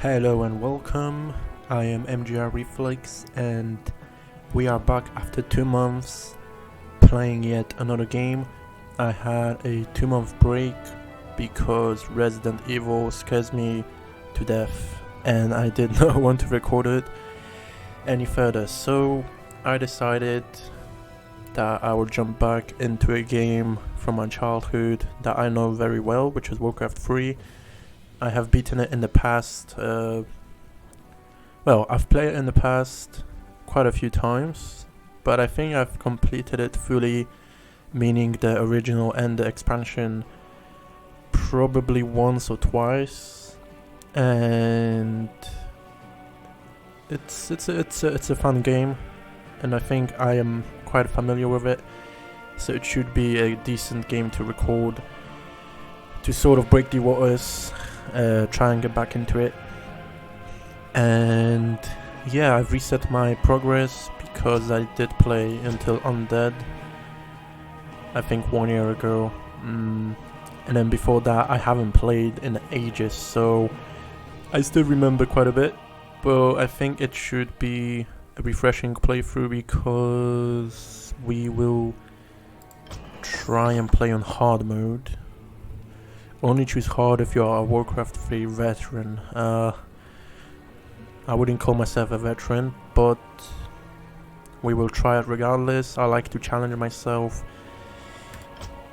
Hello and welcome. I am MGR Reflex and we are back after 2 months playing yet another game. I had a 2-month break because Resident Evil scares me to death and I did not want to record it any further, so I decided that I would jump back into a game from my childhood that I know very well, which is Warcraft 3. I have beaten it in the past, I've played it in the past quite a few times, but I think I've completed it fully, meaning the original and the expansion, probably once or twice, and it's a fun game, and I think I am quite familiar with it, so it should be a decent game to record, to sort of break the waters. Try and get back into it. And yeah, I've reset my progress because I did play until Undead, I think 1 year ago, and then before that I haven't played in ages, so I still remember quite a bit, but I think it should be a refreshing playthrough because we will try and play on hard mode. Only choose hard if you're a Warcraft 3 veteran. I wouldn't call myself a veteran, but we will try it regardless. I like to challenge myself.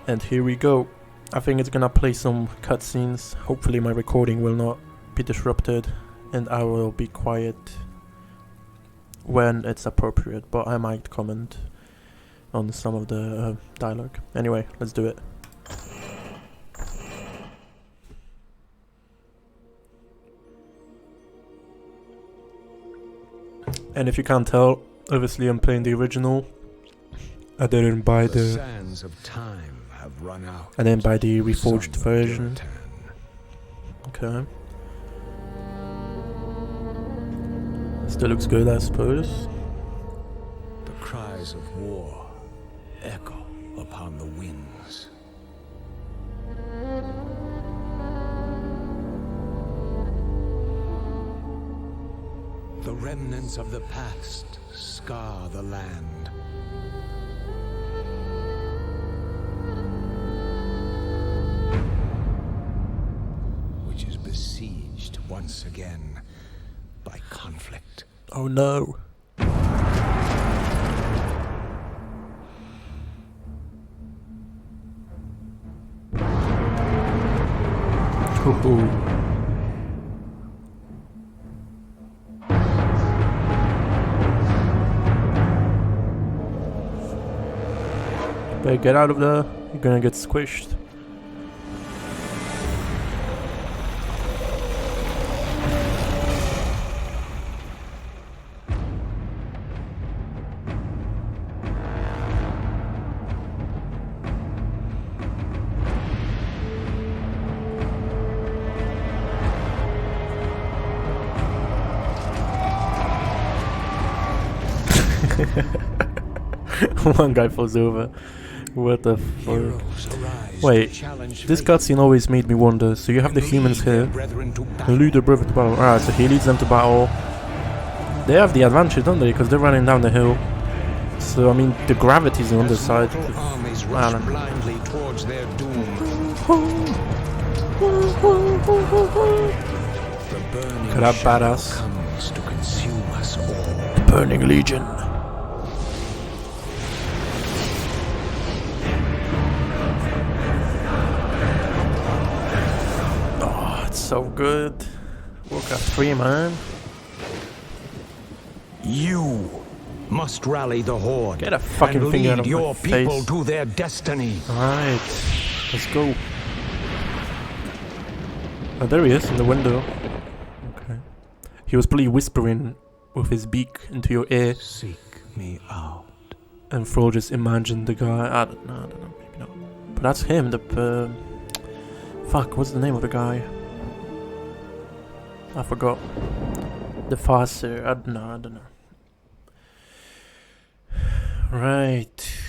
And here we go. I think it's gonna play some cutscenes. Hopefully my recording will not be disrupted and I will be quiet when it's appropriate, but I might comment on some of the dialogue. Anyway, let's do it. And if you can't tell, obviously I'm playing the original. I didn't buy the sands of time have run out. I didn't buy the reforged version. Okay. Still looks good, I suppose. The cries of war echo upon the winds. The remnants of the past scar the land. Which is besieged once again by conflict. Oh no. Ooh. Better get out of there, you're gonna get squished. One guy falls over. What the fuck? Wait, this cutscene always made me wonder. So you have the humans here who lead their brother to battle. Alright, so he leads them to battle. They have the advantage, don't they? Because they're running down the hill. So I mean, the gravity's on the side. I don't know. That badass. The Burning Legion. So good. Warcraft 3, man. You must rally the Horde. Get a fucking and finger lead out of your my people face. to their destiny. Alright, let's go. Oh, there he is in the window. Okay. He was probably whispering with his beak into your ear. Seek me out. And Fro just imagined the guy. I don't know, maybe not. But that's him, the fuck, what's the name of the guy? I forgot. The Farser. I don't know. Right.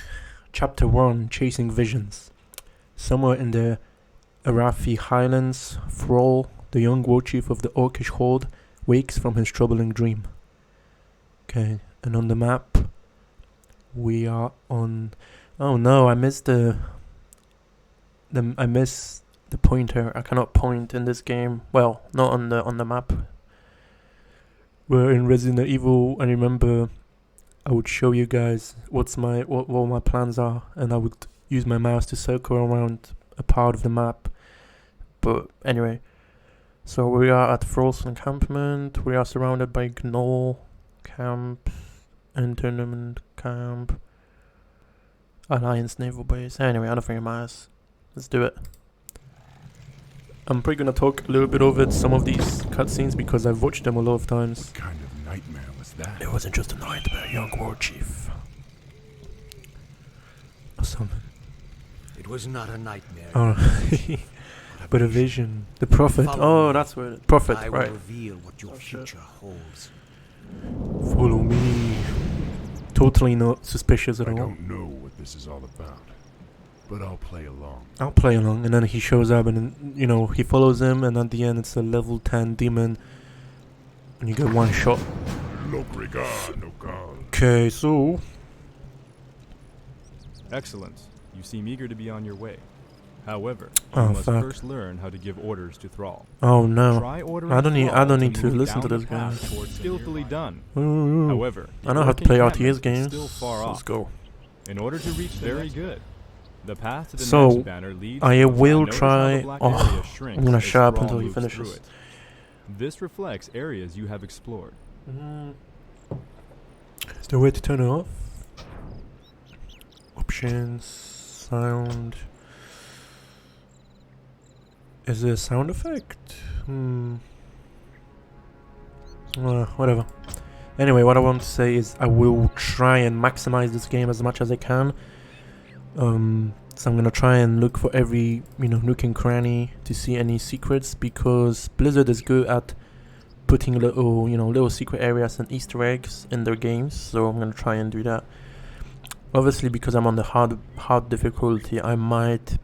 Chapter 1, Chasing Visions. Somewhere in the Arathi Highlands, Thrall, The young war chief of the Orcish Horde wakes from his troubling dream. Okay, and on the map, we are on... Oh no, I missed the pointer. I cannot point in this game. Well, not on the map. We're in Resident Evil, and remember, I would show you guys what my plans are, and I would use my mouse to circle around a part of the map. But anyway, so we are at Frost encampment. We are surrounded by Gnoll camp, internment camp, Alliance naval base. Anyway, enough of your mouse. Let's do it. I'm probably gonna talk a little bit over some of these cutscenes because I've watched them a lot of times. What kind of nightmare was that? It wasn't just a nightmare, young war chief. Or something. It was not a nightmare. Oh, but a vision. The prophet. Oh, that's where prophet. I Right. will reveal what your future holds. Follow me. Totally not suspicious at I all. don't know what this is all about, but I'll play along. I'll play along, and then he shows up, and then, he follows him, and at the end it's a level 10 demon, and you get one shot. Okay, so Excellent. You seem eager to be on your way. However, Oh, you must fuck. first learn how to give orders to Thrall. oh no, Try ordering I don't need Thrall to move listen to down this the path guy. towards skillfully done. Ooh. However, I know how to play RTS games. Still far Let's off. go. In order to reach very good. The path to the So, next banner leads I to the will notice how the try- black oh, area shrinks I'm gonna as shut up Thrall until he moves through finishes. it. This reflects areas you have explored. Is there a way to turn it off? Options, sound. Is it a sound effect? Whatever. Anyway, what I want to say is I will try and maximize this game as much as I can. So I'm gonna try and look for every, nook and cranny to see any secrets, because Blizzard is good at putting little secret areas and Easter eggs in their games. So I'm gonna try and do that. Obviously, because I'm on the hard difficulty, I might.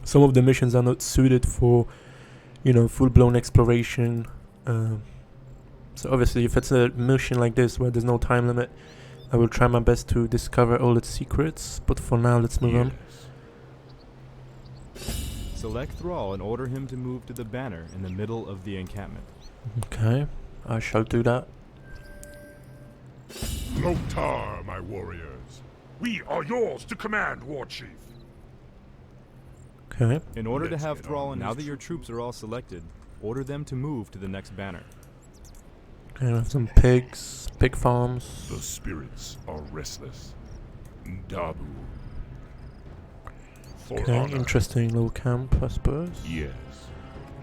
Some of the missions are not suited for, full-blown exploration. So obviously, if it's a mission like this where there's no time limit, I will try my best to discover all its secrets. But for now, let's move on. Select Thrall and order him to move to the banner in the middle of the encampment. Okay, I shall do that. Loktar, my warriors. We are yours to command, War Chief. Okay. In order to Let's have get Thrall, on and now these that your troops are all selected, order them to move to the next banner. Okay, I have some pigs, pig farms. The spirits are restless. Ndabu. For Okay, honor. interesting little camp, I suppose. Yes.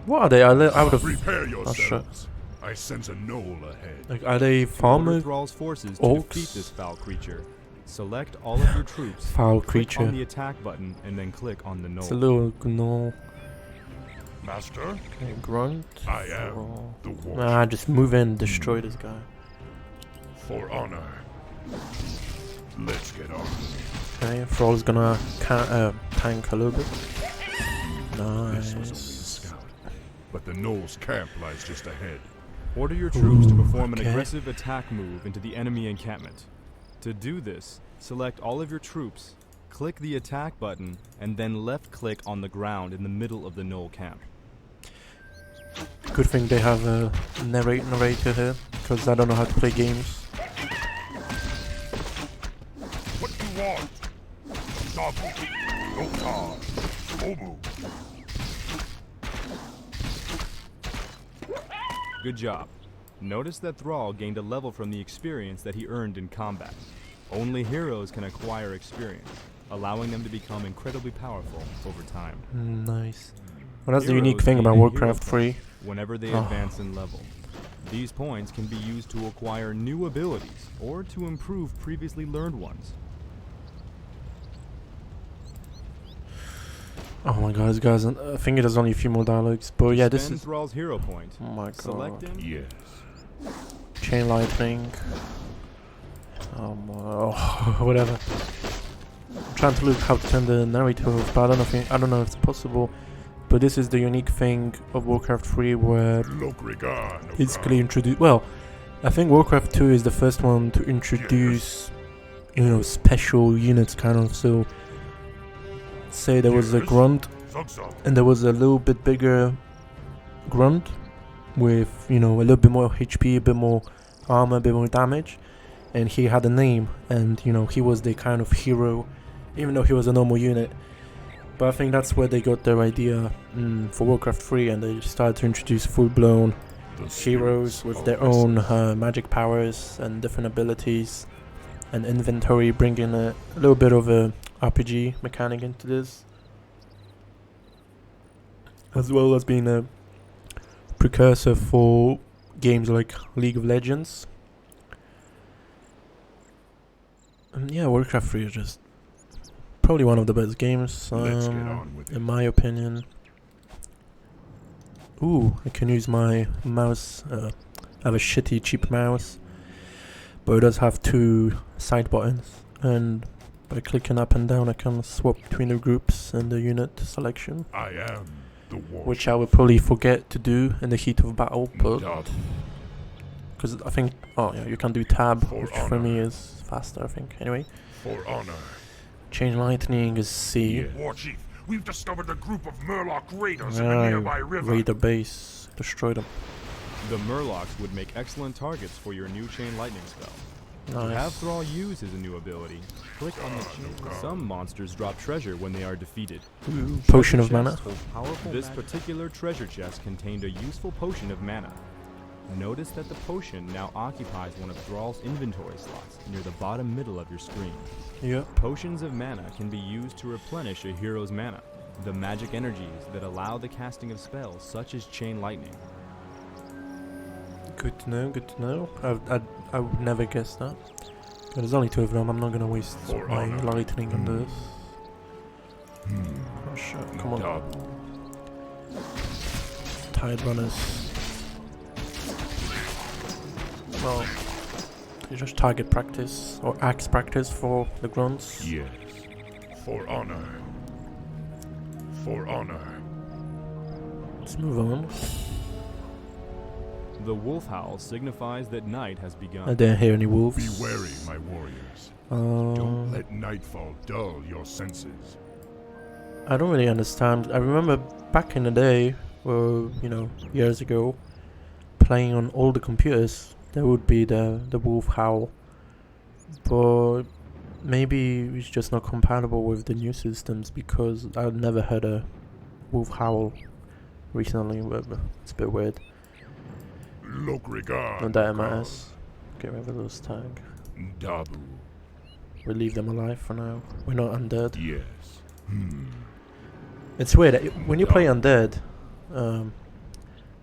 What are they? I would have. Prepare shut. yourselves. I sense a knoll ahead. Like, are they Order farmer Thrall's forces to orcs? defeat this foul creature. Select all of your troops. foul Click creature? on the attack button and then click on the knoll. It's a little gnoll. Master, Okay, grunt. I am Thrall. the War Nah, just move in, destroy this guy. For honor. Let's get on. Okay, Thrall's gonna tank a little bit. This was only a Nice. scout, but the knoll's camp lies just ahead. Order your troops to perform okay. an aggressive attack move into the enemy encampment. To do this, select all of your troops, click the attack button, and then left-click on the ground in the middle of the knoll camp. Good thing they have a narrator here, because I don't know how to play games. What do you want? Ndabu. Loktar. Obu. Good job. Notice that Thrall gained a level from the experience that he earned in combat. Only heroes can acquire experience, allowing them to become incredibly powerful over time. Nice. Well, that's the Heroes unique thing gain about a hero Warcraft 3. point whenever they Oh. advance in level. These points can be used to acquire new abilities or to improve previously learned ones. Oh my god, this guy's. I think it has only a few more dialogues, but yeah, this Spend is. Thrall's hero point. Oh my Select god. him. Yes. Chain lightning. Whatever. I'm trying to look how to turn the narrator off, but I don't know if it's possible. But this is the unique thing of Warcraft 3 where Lokrigar, basically introduce. Well, I think Warcraft 2 is the first one to introduce, you know, special units kind of. So, say there was a grunt, and there was a little bit bigger grunt with, you know, a little bit more HP, a bit more armor, a bit more damage, and he had a name, and you know, he was the kind of hero, even though he was a normal unit. But I think that's where they got their idea for Warcraft 3, and they started to introduce full-blown heroes with their own magic powers and different abilities, and inventory, bringing a little bit of a RPG mechanic into this, as well as being a precursor for games like League of Legends. And yeah, Warcraft 3 is just probably one of the best games, in my opinion. Ooh, I can use my mouse. I have a shitty cheap mouse, but it does have 2 side buttons, and by clicking up and down I can swap between the groups and the unit selection, I am the war. which I will probably forget to do in the heat of battle, but because I think, oh yeah, you can do tab, which for me is faster, I think. Anyway, For honor. Chain Lightning is C. Yeah. War Chief, we've discovered a group of Murloc raiders in the nearby river. Raid the base, destroy them. The Murlocs would make excellent targets for your new Chain Lightning spell. To have Nice. Thrall use his new ability, click on the chain. Some monsters drop treasure when they are defeated. Ooh, potion of Treasure mana. chests hold powerful This particular treasure chest contained a useful potion of mana. Notice that the potion now occupies one of Thrall's inventory slots near the bottom middle of your screen. Yep. Potions of mana can be used to replenish a hero's mana, the magic energies that allow the casting of spells such as Chain Lightning. Good to know, good to know. I would never guess that. But there's only 2 of them, I'm not gonna waste For my honor. lightning on this. Oh shit, come on. Tide runners. Well, you just target practice, or axe practice for the grunts. Yes. For honor. For honor. Let's move on. The wolf howl signifies that night has I begun. didn't hear any Be wolves. wary, my warriors. Don't Uh, let nightfall dull your senses. I don't really understand. I remember back in the day, or you know, years ago, playing on older computers, there would be the wolf howl, but maybe it's just not compatible with the new systems, because I've never heard a wolf howl recently. But it's a bit weird. Lokrigar. Not that it matters. Get rid of those tag. Dabu. We leave them alive for now. We're not undead. Yes. It's weird. When you play undead,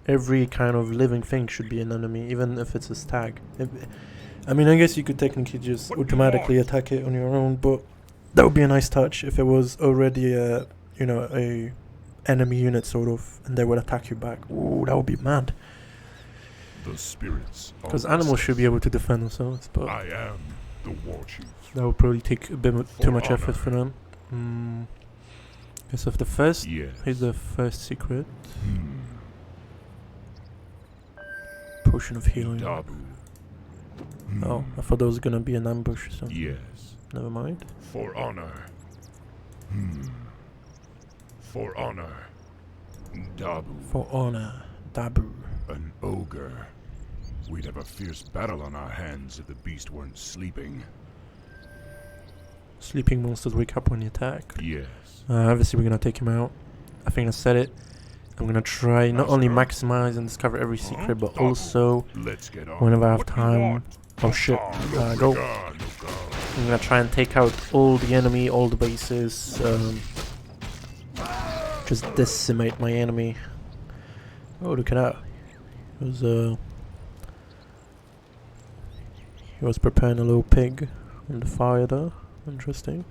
every kind of living thing should be an enemy, even if it's a stag. I mean, I guess you could technically just automatically attack it on your own, but that would be a nice touch if it was already a, you know, a enemy unit sort of, and they would attack you back. Ooh, that would be mad. The spirits. of Because animals should be able to defend themselves, but I am the war chief. that would probably take a bit too For much effort for honor. them. Guess of the first. Yes. Here's the first secret. Hmm. Potion of healing. Dabu. Oh, I thought there was gonna be an ambush or something. Yes. Never mind. For honor. For honor. Dabu. For honor, Dabu. An ogre. We'd have a fierce battle on our hands if the beast weren't sleeping. Sleeping monsters wake up when you attack. Yes. Obviously, we're gonna take him out. I think I said it. I'm gonna try not only maximize and discover every secret, but Dabu. also, Let's get on. whenever I have What do you time. want? Oh shit! Go. Lokrigar, I'm gonna try and take out all the enemy, all the bases. Just decimate my enemy. Oh, look at that! He was preparing a little pig on the fire there. Interesting.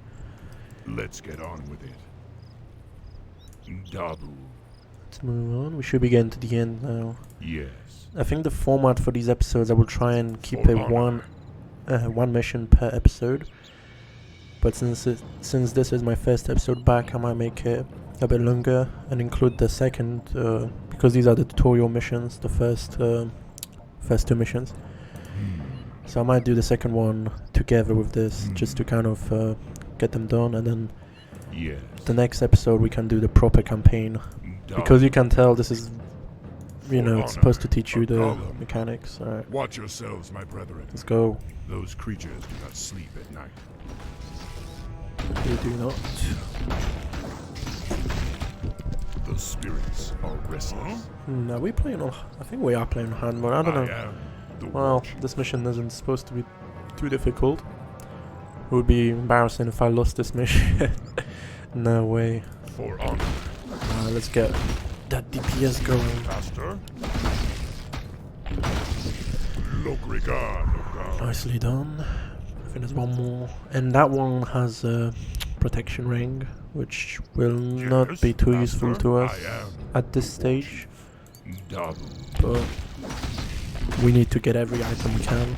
Let's get on with it. Dabu. Let's move on. We should be getting to the end now. Yes. I think the format for these episodes, I will try and keep For it honor. one mission per episode. But since this is my first episode back, I might make it a bit longer and include the second, because these are the tutorial missions, the first two missions. So I might do the second one together with this, just to kind of get them done, and then Yes. the next episode we can do the proper campaign, because you can tell this is, you know, it's supposed to teach you the mechanics. Alright, Watch yourselves, my brethren. let's go. Those creatures do not sleep at night. They do not. The spirits are restless. Are we playing on... I think we are playing on hard mode, I don't know. am the Well, watch. this mission isn't supposed to be too difficult. It would be embarrassing if I lost this mission. No way. For honor. Let's get that DPS going. Master. Lokrigar. Nicely done. I think there's one more. And that one has a protection ring, which will not be too useful to us at this stage. Dabu. But we need to get every item we can.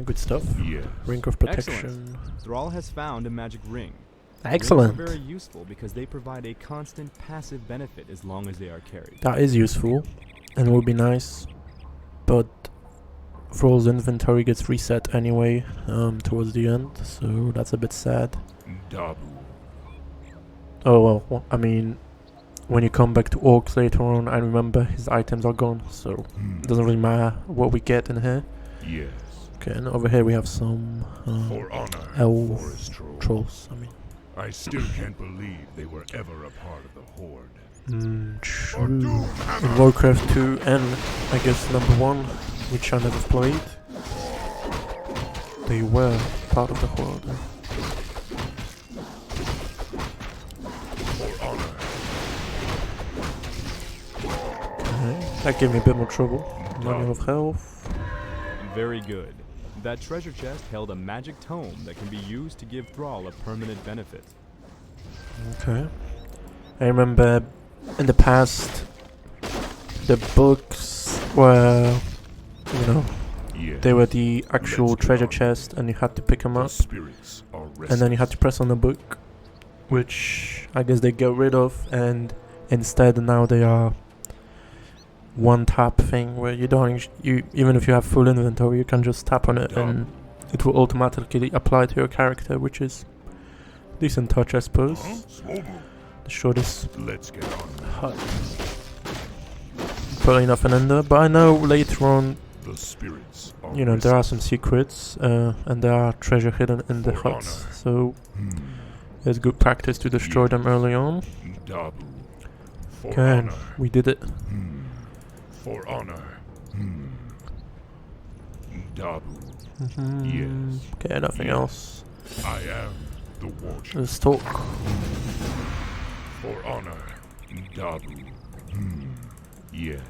Good stuff. Yeah. Ring of protection. Thrall has found a magic ring. Excellent. Rings are very useful because they provide a constant passive benefit as long as they are carried. That is useful and will be nice, but Thrall's inventory gets reset anyway towards the end, so that's a bit sad. Dabu. Oh well, I mean, when you come back to Orcs later on, I remember his items are gone, so it doesn't really matter what we get in here. Yes. Okay, and over here we have some For honor. elf Forest troll. trolls. I mean, I still can't believe they were ever a part of the Horde. true. In Warcraft 2 and I guess number 1, which I never played, they were part of the Horde. For honor. Okay, that gave me a bit more trouble. Manual of Health. Very good. That treasure chest held a magic tome that can be used to give Thrall a permanent benefit. Okay. I remember in the past the books were, you know, Yeah. they were the actual Let's get treasure on. chest and you had to pick them The up spirits are restless. and then you had to press on the book, which I guess they got rid of, and instead now they are one tap thing where you don't even if you have full inventory you can just tap on it and it will automatically apply to your character, which is a decent touch, I suppose. The shortest Let's get on. hut. Probably nothing in there, but I know later on, The spirits are you know, there are restless. some secrets and there are treasure hidden in the For huts, honor. so it's good practice to destroy them early on. Dabu. For Okay, honor. we did it. For honor. Dabu. Yes. Okay, nothing else. I am the watcher. Let's talk. For honor. Dabu. Yes.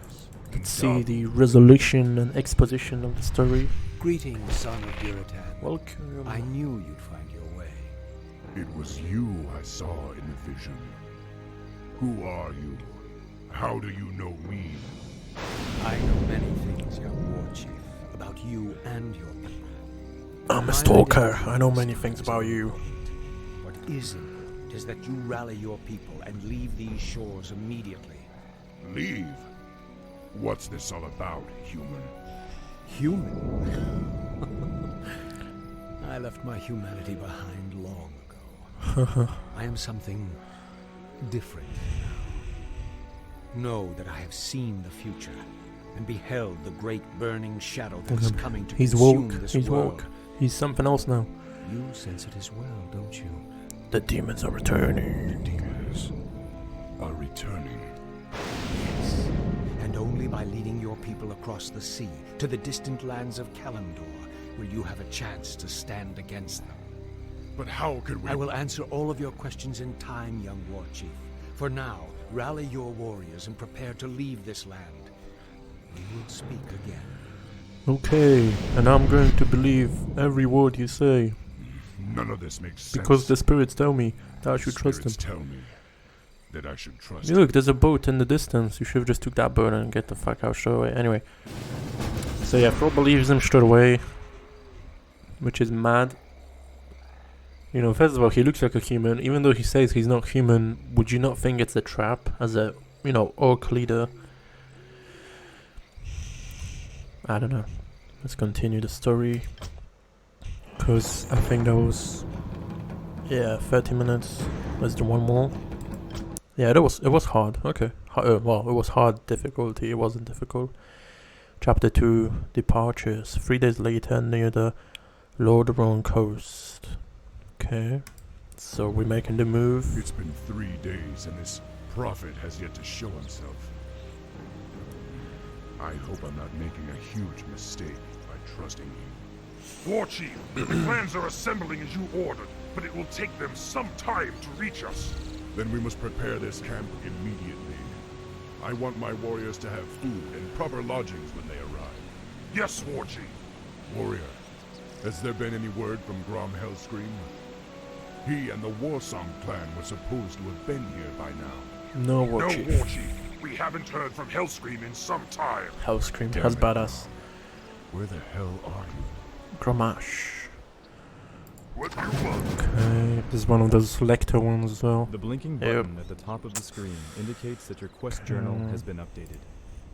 Let's see the resolution and exposition of the story. Greetings, son of Giratan. Welcome. I knew you'd find your way. It was you I saw in the vision. Who are you? How do you know me? I know many things, young war chief, about you and your people. I'm a stalker. I know many things about you. What is important is that you rally your people and leave these shores immediately. Leave? What's this all about, human? Human? I left my humanity behind long ago. I am something different. Know that I have seen the future and beheld the great burning shadow that is coming to He's consume woke. this He's world. woke. He's something else now. You sense it as well, don't you? The demons are returning. Demons are returning. Yes. And only by leading your people across the sea to the distant lands of Kalimdor will you have a chance to stand against them. But how could we... I will answer all of your questions in time, young war chief. For now, rally your warriors and prepare to leave this land. We will speak again. Okay, and I'm going to believe every word you say, None of this makes sense. because the spirits tell me that I should trust them. Spirits tell me that I should trust Look, there's a boat in the distance. You should have just took that boat and get the fuck out straight away. Anyway, so yeah, Fro believes him straight away, which is mad. You know, first of all, he looks like a human. Even though he says he's not human, would you not think it's a trap as a, you know, orc leader? I don't know. Let's continue the story. Because I think that was, yeah, 30 minutes. Let's do one more. Yeah, it was hard. Okay. Well, it was hard difficulty. It wasn't difficult. Chapter 2, Departures. 3 days later, near the Lordaeron coast. Okay. So we're making the move. It's been 3 days and this prophet has yet to show himself. I hope I'm not making a huge mistake by trusting you. War Chief, the plans are assembling as you ordered, but it will take them some time to reach us. Then we must prepare this camp immediately. I want my warriors to have food and proper lodgings when they arrive. Yes, War Chief. Warrior, has there been any word from Grom Hellscream? He and the Warsong clan were supposed to have been here by now. No, War No, Chief. War Chief. We haven't heard from Hellscream in some time. Hellscream, Damn that's it. badass. Where the hell are you? Gromash. What do you want? Okay, this is one of those lector ones as well. The blinking Yep. button at the top of the screen indicates that your quest journal has been updated.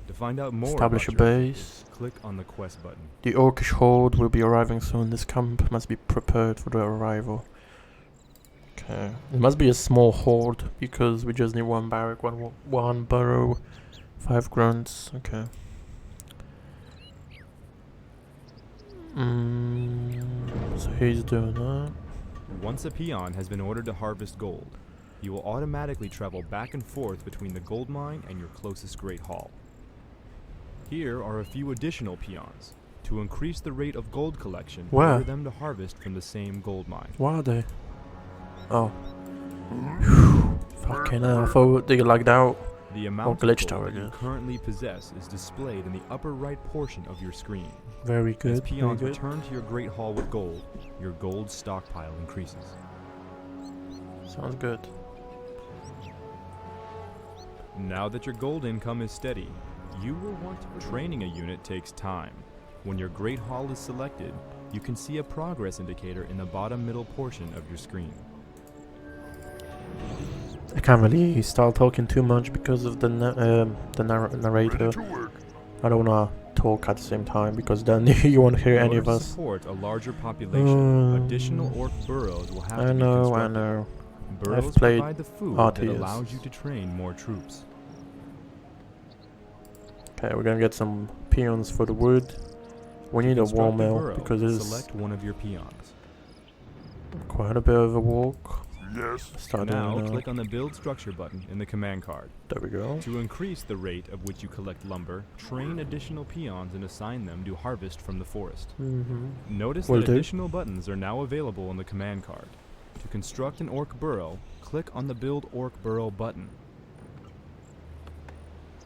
To find out more Establish a about your base. objectives, click on the quest button. The Orcish Horde will be arriving soon. This camp must be prepared for their arrival. Okay. It must be a small horde because we just need one barrack, one burrow, 5 grunts. Okay. So he's doing that. Once a peon has been ordered to harvest gold, you will automatically travel back and forth between the gold mine and your closest great hall. Here are a few additional peons. To increase the rate of gold collection, Where? order them to harvest from the same gold mine. Why are they? Oh. Fucking hell, I thought they lagged out. The amount glitched of gold out, I that you guess. currently possess is displayed in the upper right portion of your screen. Very As good, very peons good. return to your great hall with gold, your gold stockpile increases. Sounds good. Now that your gold income is steady, you will want to... Training a unit takes time. When your great hall is selected, you can see a progress indicator in the bottom middle portion of your screen. I can't really start talking too much because of the narrator. Ready to work. I don't wanna talk at the same time because then you won't hear In any order of to us. support a larger population, Mm. additional orc burrows will have I to be know, I constructed. know. Burrows played provide the food RTS. that allows you to train more troops. Okay, we're gonna get some peons for the wood. We need a Construct wall a mill burrow. because this is Select one of your peons. quite a bit of a walk. Yes. Start Now doing click on the Build Structure button in the command card. There we go. To increase the rate of which you collect lumber, train additional peons and assign them to harvest from the forest. Notice Will that do. additional buttons are now available on the command card. To construct an orc burrow, click on the Build Orc Burrow button.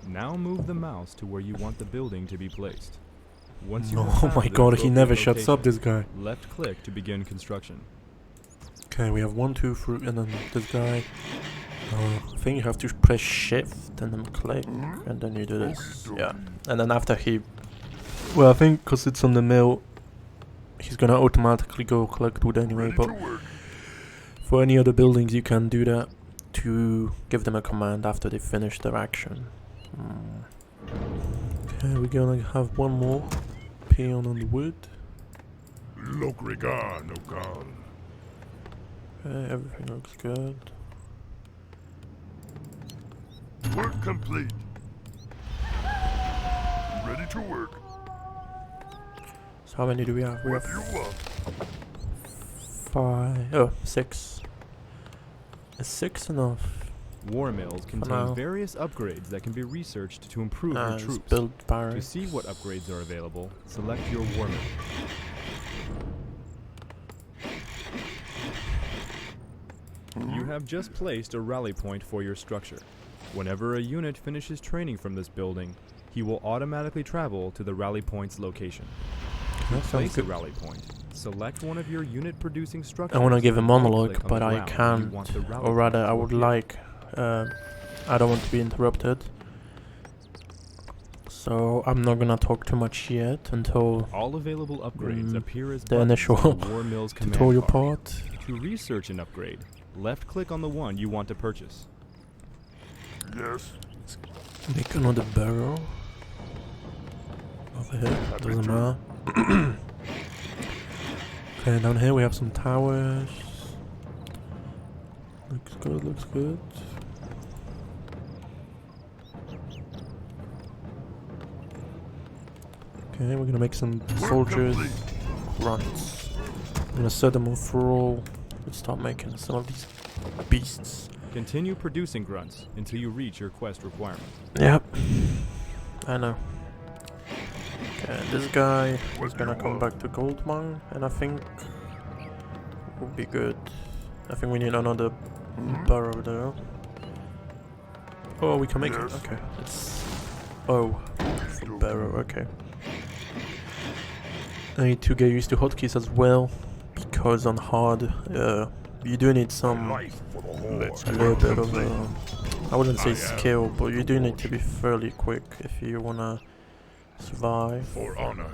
Now move the mouse to where you want the building to be placed. Once you have Oh found my the god, he appropriate never shuts up, location, this guy. left click to begin construction. Okay, we have 1, 2, 3, and then this guy. I think you have to press shift and then click, and then you do this. Yeah, and then after he, well, I think because it's on the mill, he's gonna automatically go collect wood anyway. Ready But to work. for any other buildings, you can do that to give them a command after they finish their action. Okay, we're gonna have one more peon on the wood. Lokrigar, Nokan. Okay, everything looks good. Work complete. Ready to work. So how many do we have? We What have do you want? 5. Oh, 6. Is 6 enough? War mills now. contain various upgrades that can be researched to improve your Let's troops. build To barracks. see what upgrades are available, select your war mill. You have just placed a rally point for your structure. Whenever a unit finishes training from this building, he will automatically travel to the rally point's location. That sounds Place a good. rally point. Select one of your unit producing structures. I want to give a and monologue, right-click on but the I ground where you can't. want the rally Or rather, point I to would appear. like. I don't want to be interrupted. So I'm not gonna talk too much yet until All available upgrades appear as the buttons initial on the War Mills command tutorial bar. part. To research an upgrade, left-click on the one you want to purchase. Yes. Make another barrel. Over here, doesn't matter. Okay, down here we have some towers. Looks good, looks good. Okay, we're gonna make some soldiers. Grunts. I'm gonna set them on thrall. Let's start making some of these beasts. Continue producing grunts until you reach your quest requirement. Yep. I know. Okay, this guy is gonna come back to Goldmine, and I think would be good. I think we need another burrow there. Oh, we can make it. Okay, it's it's a barrow. Okay. I need to get used to hotkeys as well, because on hard, you do need some a little bit of I wouldn't say skill, but you do need to be fairly quick if you wanna survive. For honor.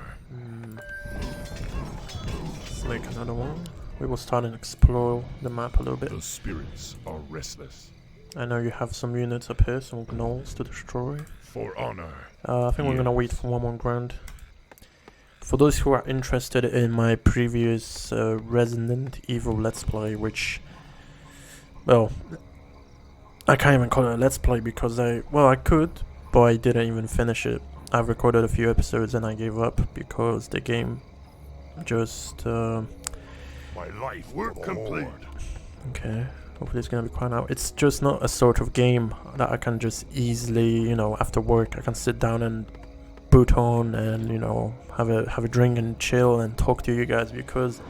Let's make another one. We will start and explore the map a little bit. The spirits are restless. I know you have some units up here, some gnolls to destroy. For honor. I think we're gonna wait for one more grand. For those who are interested in my previous Resident Evil Let's Play, which, well, I can't even call it a Let's Play because I could, but I didn't even finish it. I've recorded a few episodes and I gave up because the game just, My life work complete. okay, hopefully it's gonna be quiet now. It's just not a sort of game that I can just easily, you know, after work, I can sit down and boot on and, you know, have a drink and chill and talk to you guys, because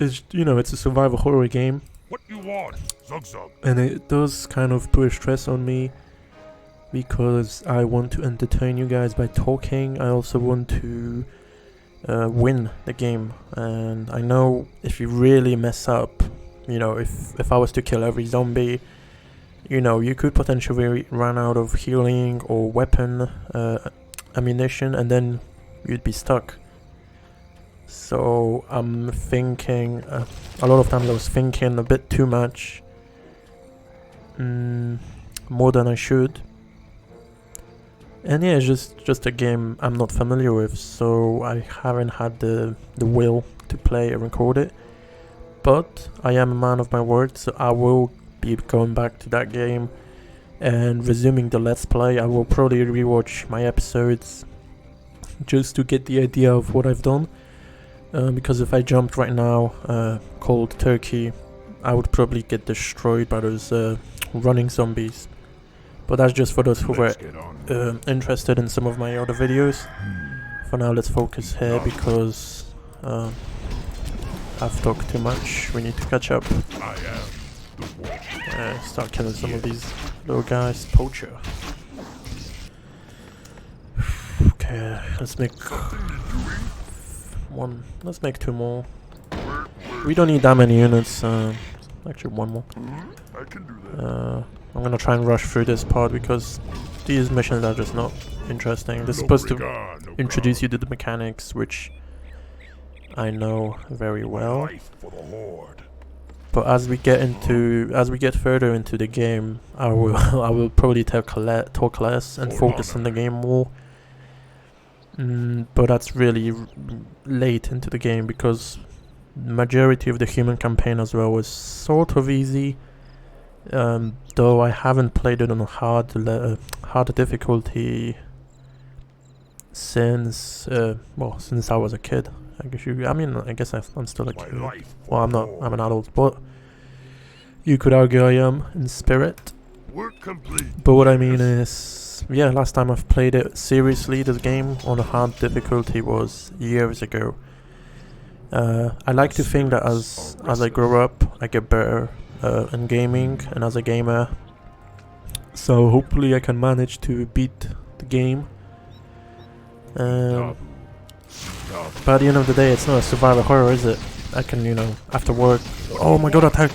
it's, you know, it's a survival horror game. What you want, Zug Zug? And it does kind of put a stress on me because I want to entertain you guys by talking. I also want to win the game, and I know if you really mess up, you know, if I was to kill every zombie, you know, you could potentially run out of healing or weapon ammunition, and then you'd be stuck. So I'm thinking, a lot of times I was thinking a bit too much, more than I should. And yeah, it's just a game I'm not familiar with, so I haven't had the will to play and record it. But I am a man of my word, so I will be going back to that game and resuming the Let's Play. I will probably rewatch my episodes just to get the idea of what I've done. Because if I jumped right now, cold turkey, I would probably get destroyed by those running zombies. But that's just for those who were interested in some of my other videos. For now, let's focus here because I've talked too much. We need to catch up. Start killing some of these little guys. Poacher. Okay, let's make one. Let's make two more. We don't need that many units. Actually, one more. I can do that. I'm gonna try and rush through this part because these missions are just not interesting. They're supposed to introduce you to the mechanics, which I know very well. Life for the Horde. But as we get further into the game, I will probably talk less and focus on the game more. But that's really late into the game because majority of the human campaign as well was sort of easy. Though I haven't played it on a hard difficulty since since I was a kid. I guess I'm still a kid. Well, I'm not. I'm an adult, but you could argue I am in spirit. Work complete. But what I mean is, yeah, last time I've played it seriously, this game on a hard difficulty was years ago. I like to think that as I grow up, I get better in gaming and as a gamer. So hopefully I can manage to beat the game. But at the end of the day, it's not a survival horror, is it? I can, you know, after work. Oh my god, attack!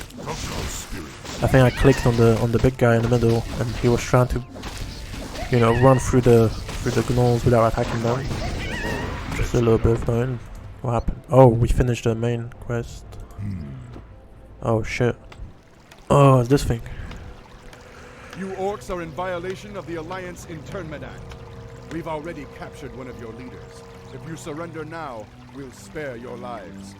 I think I clicked on the big guy in the middle, and he was trying to you know, run through the gnolls without attacking them. Just a little bit of knowing what happened. Oh, we finished the main quest. Oh shit. Oh, it's this thing. You orcs are in violation of the Alliance Internment Act. We've already captured one of your leaders. If you surrender now, we'll spare your lives.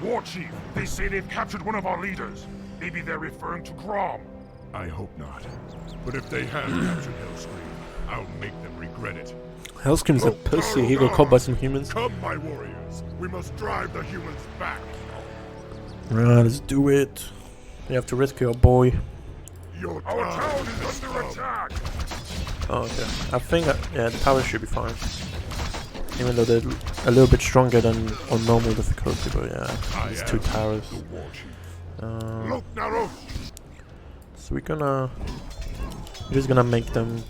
War Chief, they say they've captured one of our leaders. Maybe they're referring to Grom. I hope not. But if they have captured Hellscream, I'll make them regret it. Hellscream's a pussy. He got caught by some humans. Come, my warriors. We must drive the humans back. Right, let's do it. You have to rescue your boy. Your Our time town is has under come. attack. Oh, okay. I think, yeah, the tower should be fine. Even though they're a little bit stronger than on normal difficulty, but yeah, it's two towers. The war chief. Uh, Look, Naros. so we're just gonna make them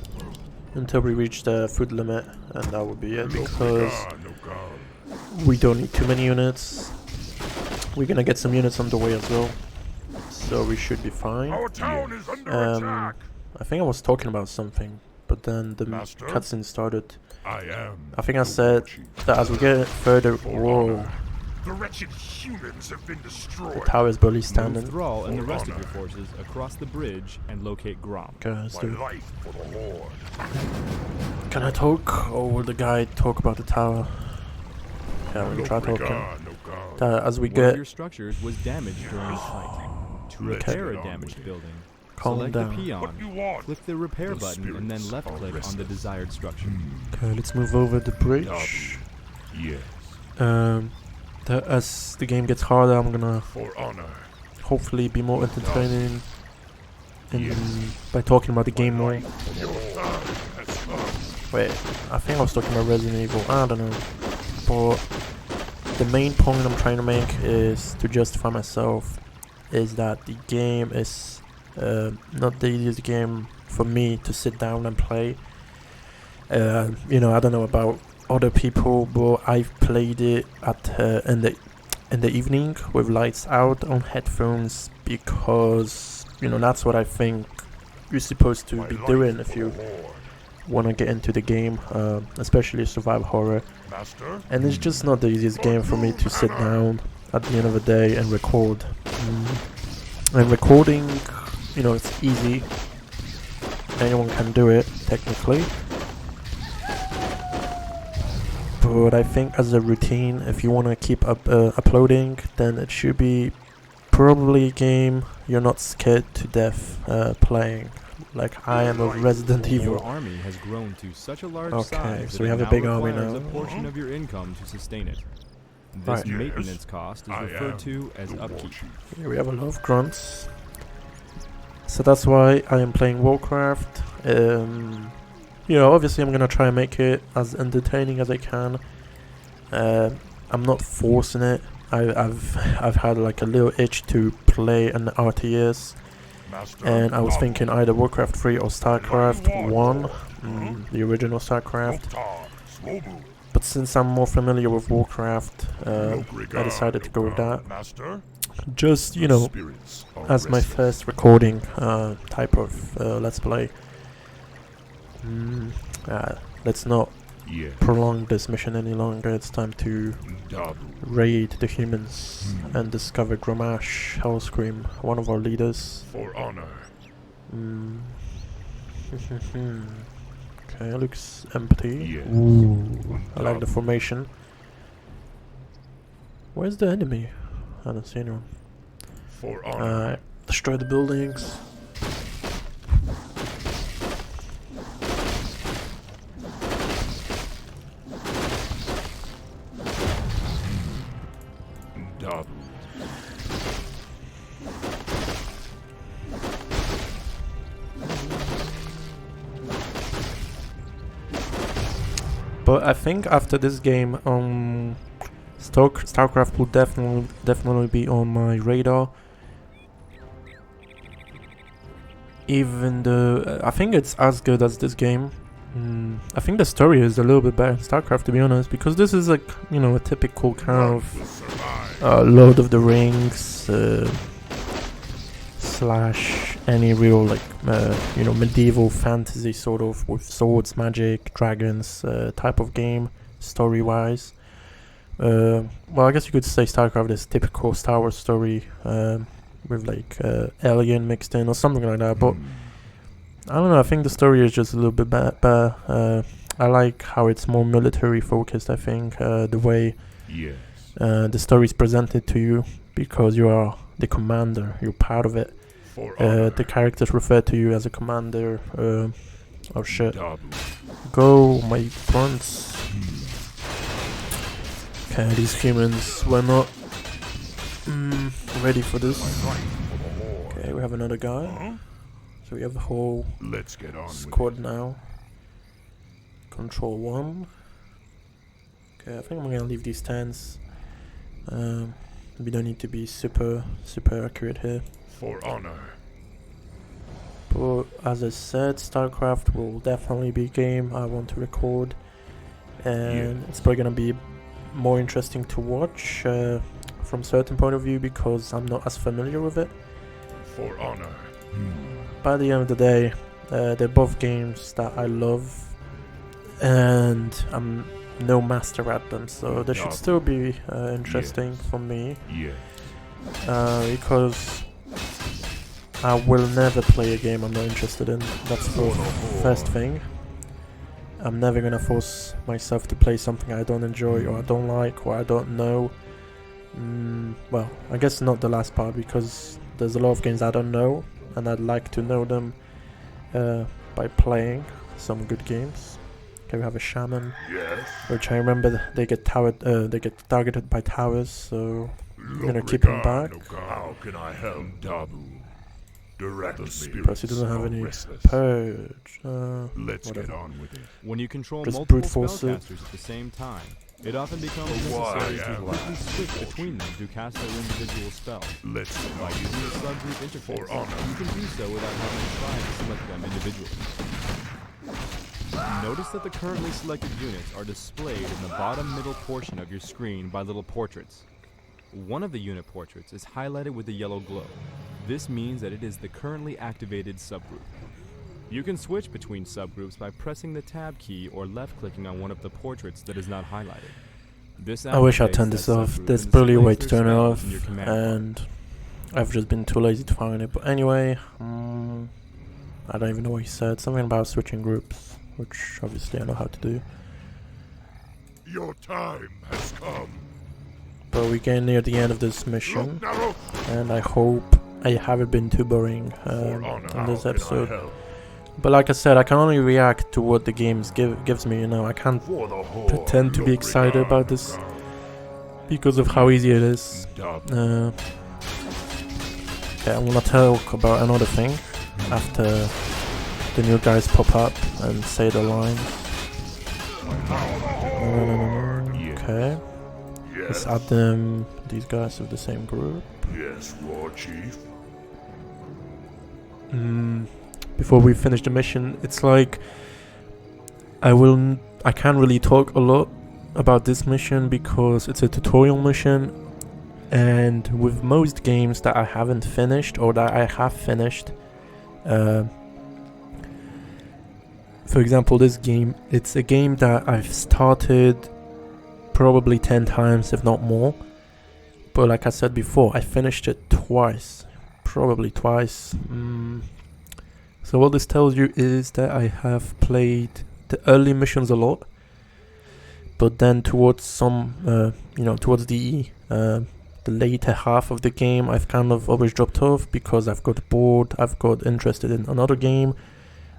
until we reach the food limit, and that will be it, because we don't need too many units. We're gonna get some units on the way as well, so we should be fine. Our town is under attack. I think I was talking about something, but then the Master? cutscene started. I think I said that as we get further, whoa, The wretched humans have been the destroyed. tower is barely Move standing. Thrall and the For rest of honor. your forces across the bridge and locate Grom. Okay, let's My do it. life for the Horde. Can I talk, or will the guy talk about the tower? Yeah, we're gonna try talking. As we One of get your structures was damaged during this fight. To repair a damaged building, calm select the down. What peon, do you want? click the repair The button, and then spirits left are click on the rested. desired structure. Okay, let's move over the bridge. Yes. As the game gets harder, I'm gonna For honor. hopefully be more entertaining by talking about the game more. Your time has come. Wait, I think I was talking about Resident Evil. I don't know. But the main point I'm trying to make is to justify myself is that the game is not the easiest game for me to sit down and play. You know, I don't know about other people, but I've played it at in the evening with lights out on headphones, because you know that's what I think you're supposed to be doing if you want to get into the game, especially survival horror. Master? And it's just not the easiest game for me to sit down at the end of the day and record. And recording, you know, it's easy. Anyone can do it, technically. But I think as a routine, if you want to keep uploading, then it should be probably a game you're not scared to death playing. Like I am of Resident Your Evil. army has grown to such a large Okay, size so that we it have a now big army requires now. a portion of your income to sustain it. This Right. maintenance cost is I am referred to as the war upkeep. chief. Here we have a lot of grunts. So that's why I am playing Warcraft. You know, obviously I'm gonna try and make it as entertaining as I can. I'm not forcing it. I've had like a little itch to play an RTS, Master? and I was thinking either Warcraft 3 or StarCraft 1, the original StarCraft. Loktar, slow move. But since I'm more familiar with Warcraft, I decided to go with that. Master? Just, you know, Spirits are as my rested. first recording type of Let's Play. Let's not Yes. prolong this mission any longer. It's time to Dabu. raid the humans and discover Gramash Hellscream, one of our leaders. For honor. Okay, looks empty. Yes. Ooh, I like the formation. Where's the enemy? I don't see anyone. For honor. Destroy the buildings. Dabu. But I think after this game, StarCraft will definitely be on my radar. Even though I think it's as good as this game. I think the story is a little bit better in StarCraft, to be honest, because this is like, you know, a typical kind of Lord of the Rings / any real like you know, medieval fantasy sort of with swords, magic, dragons type of game, story wise. Well, I guess you could say StarCraft is typical Star Wars story with like alien mixed in or something like that, but I don't know, I think the story is just a little bit better. I like how it's more military focused. I think the way the story is presented to you, because you are the commander, you're part of it. The characters refer to you as a commander. Oh shit. Go, my pawns. Okay, these humans were not ready for this. Okay, we have another guy. So we have the whole squad now. Control 1. Okay, I think I'm gonna leave these tents. We don't need to be super accurate here. For honor. But as I said, StarCraft will definitely be a game I want to record, and it's probably gonna be more interesting to watch from a certain point of view because I'm not as familiar with it. For honor. By the end of the day, they're both games that I love, and I'm no master at them, so they should still be interesting for me. Because I will never play a game I'm not interested in. That's the first thing. I'm never gonna force myself to play something I don't enjoy or I don't like or I don't know. Well, I guess not the last part, because there's a lot of games I don't know and I'd like to know them by playing some good games. Okay, we have a shaman, which I remember they get targeted by towers, so I'm gonna keep him back. How can I help, Dabu? Plus he doesn't have any purge. Let's get on with it. When you control Just multiple brute force it. spellcasters at the same time, it often becomes necessary to quickly switch between them to cast their individual spell. Let's By using the subgroup interface, you can do so without having to try to select them individually. Notice that the currently selected units are displayed in the bottom middle portion of your screen by little portraits. One of the unit portraits is highlighted with a yellow glow. This means that it is the currently activated subgroup. You can switch between subgroups by pressing the tab key or left-clicking on one of the portraits that is not highlighted. This I wish I activates turned that this off. subgroup There's and barely a way displays to their turn it spell off, in your command bar. and I've just been too lazy to find it. But anyway, I don't even know what he said. Something about switching groups, which obviously I know how to do. Your time has come. But we're getting near the end of this mission, Narrow. and I hope I haven't been too boring For honor, in this how can I episode. help? But like I said, I can only react to what the game gives me, you know. I can't For the Horde, pretend to be excited about this because of how easy it is. Dabu. Okay, I'm gonna talk about another thing after the new guys pop up and say the lines. Okay, let's add them, these guys with the same group. Yes, War Chief. Before we finish the mission, it's like I can't really talk a lot about this mission because it's a tutorial mission, and with most games that I haven't finished or that I have finished, for example, this game, it's a game that I've started probably 10 times, if not more. But like I said before, I finished it twice. Probably twice. So what this tells you is that I have played the early missions a lot. But then towards towards the later half of the game, I've kind of always dropped off because I've got bored, I've got interested in another game.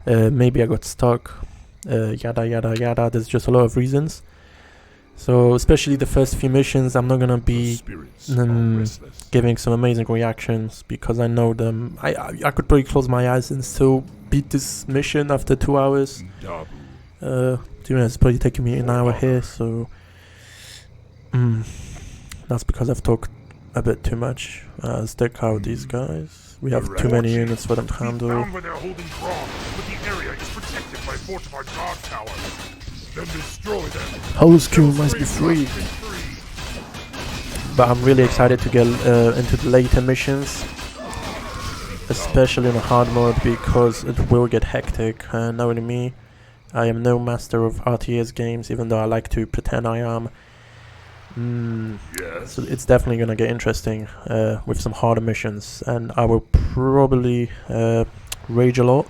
Maybe I got stuck, yada yada yada. There's just a lot of reasons. So especially the first few missions, I'm not gonna be giving some amazing reactions because I know them. I could probably close my eyes and still beat this mission after 2 hours. It's probably taking me an hour here, so that's because I've talked a bit too much. Let's take out these guys. We have too many units for them to handle. Found where they're holding Grom, but the area is protected by fortified guard towers. Then destroy them. Whole crew must be free. But I'm really excited to get into the later missions, especially in a hard mode, because it will get hectic. Knowing me, I am no master of RTS games, even though I like to pretend I am. Yes. So it's definitely gonna get interesting with some harder missions, and I will probably rage a lot.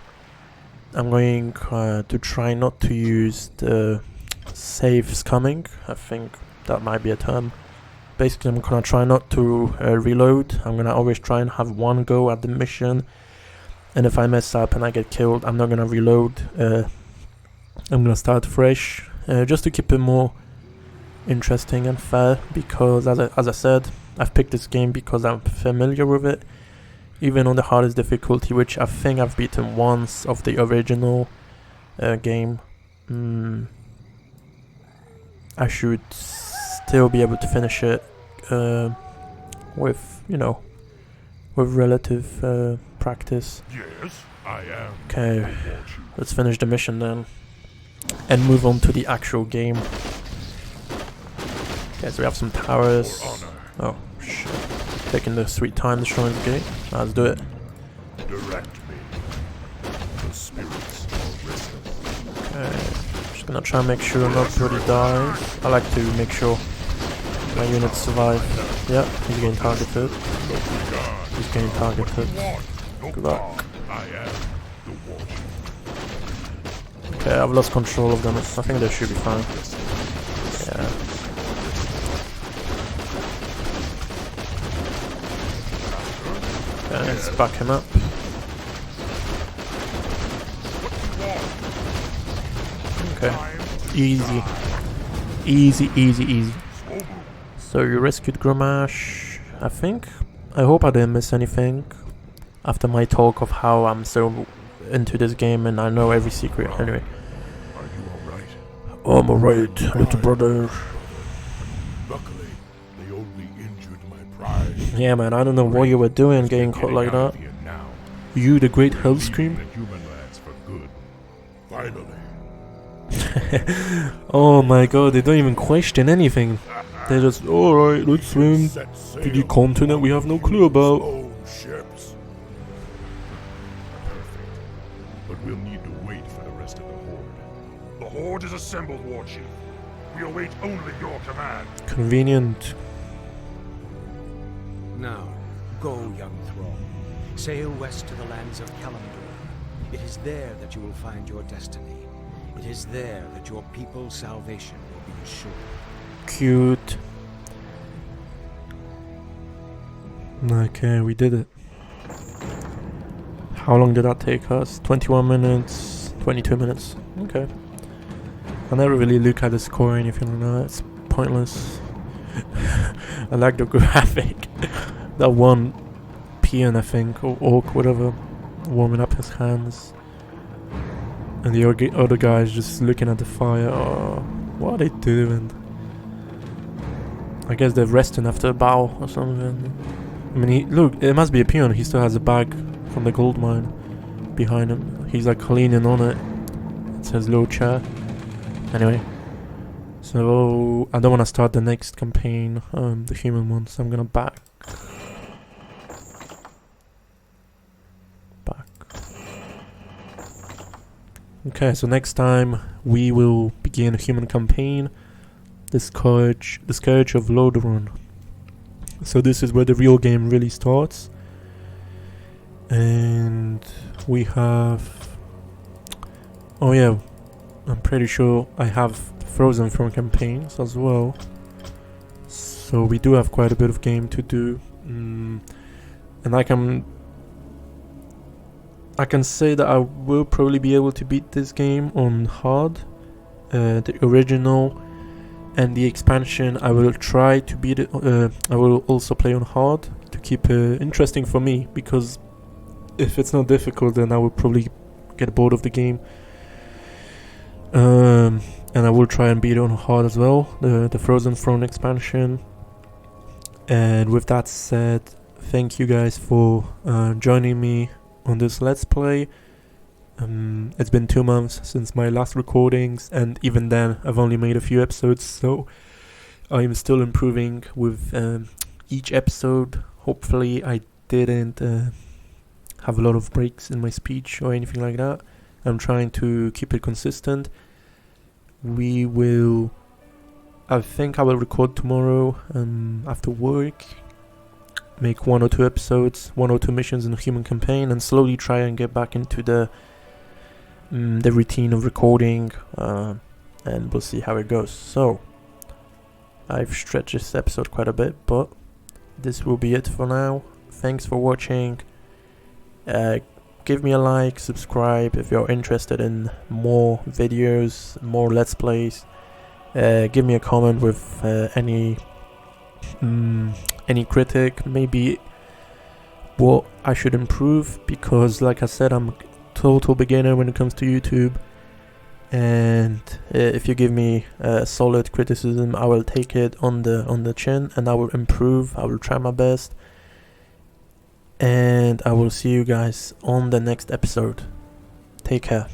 I'm going to try not to use the save scumming. I think that might be a term. Basically, I'm gonna try not to reload. I'm gonna always try and have one go at the mission, and if I mess up and I get killed, I'm not gonna reload. I'm gonna start fresh, just to keep it more interesting and fair, because as I said, I've picked this game because I'm familiar with it, even on the hardest difficulty, which I think I've beaten once of the original game. I should still be able to finish it with, with relative practice. Yes, I am. Okay, let's finish the mission then, and move on to the actual game. Okay, so we have some towers. Oh, shit. Taking the sweet time destroying the gate. Let's do it. Direct me. The spirits are restless. Okay, just gonna try and make sure nobody dies. I like to make sure my units survive. Yeah, he's getting targeted. He's getting targeted. Good luck. I am the watcher. Okay, I've lost control of them. I think they should be fine. Yeah. Okay, let's back him up. Okay. Easy. Easy, easy, easy. So you rescued Grommash, I think. I hope I didn't miss anything after my talk of how I'm so into this game and I know every secret. Anyway. Are you alright? Oh, I'm alright, little brother. Luckily, they only injured my pride. Yeah, man, I don't know what you were doing getting caught like that. Now. You, the great Leaving Hellscream? the human lands for good. Finally. Oh my god, they don't even question anything. They're just, alright, let's swim Set sail to the continent we have no clue about. own ships. Perfect. But we'll need to wait for the rest of the Horde. The Horde is assembled, War Chief. We await only your command. Convenient. Now, go, young thrall. Sail west to the lands of Kalimdor. It is there that you will find your destiny. It is there that your people's salvation will be assured. Cute. Okay, we did it. How long did that take us? 21 minutes, 22 minutes. Okay. I never really look at the score or anything like that. It's pointless. I like the graphic. That one peon, I think, or orc, whatever, warming up his hands. And the other guy's just looking at the fire. Oh, what are they doing? I guess they're resting after a battle or something. I mean, look, it must be a peon. He still has a bag from the gold mine behind him. He's like leaning on it. It says low chair. Anyway. So, I don't want to start the next campaign, the human one, so I'm gonna back. Okay, so next time we will begin a human campaign, the Scourge of Lordaeron. So this is where the real game really starts. And we have... Oh yeah, I'm pretty sure I have Frozen Throne campaigns as well. So we do have quite a bit of game to do. And I can say that I will probably be able to beat this game on hard. The original and the expansion I will try to beat it. I will also play on hard to keep it interesting for me, because if it's not difficult then I will probably get bored of the game. And I will try and beat it on hard as well, the Frozen Throne expansion. And with that said, thank you guys for joining me on this Let's Play. It's been 2 months since my last recordings, and even then I've only made a few episodes, so I'm still improving with each episode. Hopefully I didn't have a lot of breaks in my speech or anything like that. I'm trying to keep it consistent. I think I will record tomorrow after work, make 1 or 2 episodes, 1 or 2 missions in the human campaign, and slowly try and get back into the routine of recording, and we'll see how it goes. So I've stretched this episode quite a bit, but this will be it for now. Thanks for watching. Give me a like, subscribe if you're interested in more videos, more Let's Plays. Give me a comment with any critic, maybe what I should improve, because like I said, I'm a total beginner when it comes to YouTube, and if you give me solid criticism, I will take it on the chin, and I will improve. I will try my best, and I will see you guys on the next episode. Take care.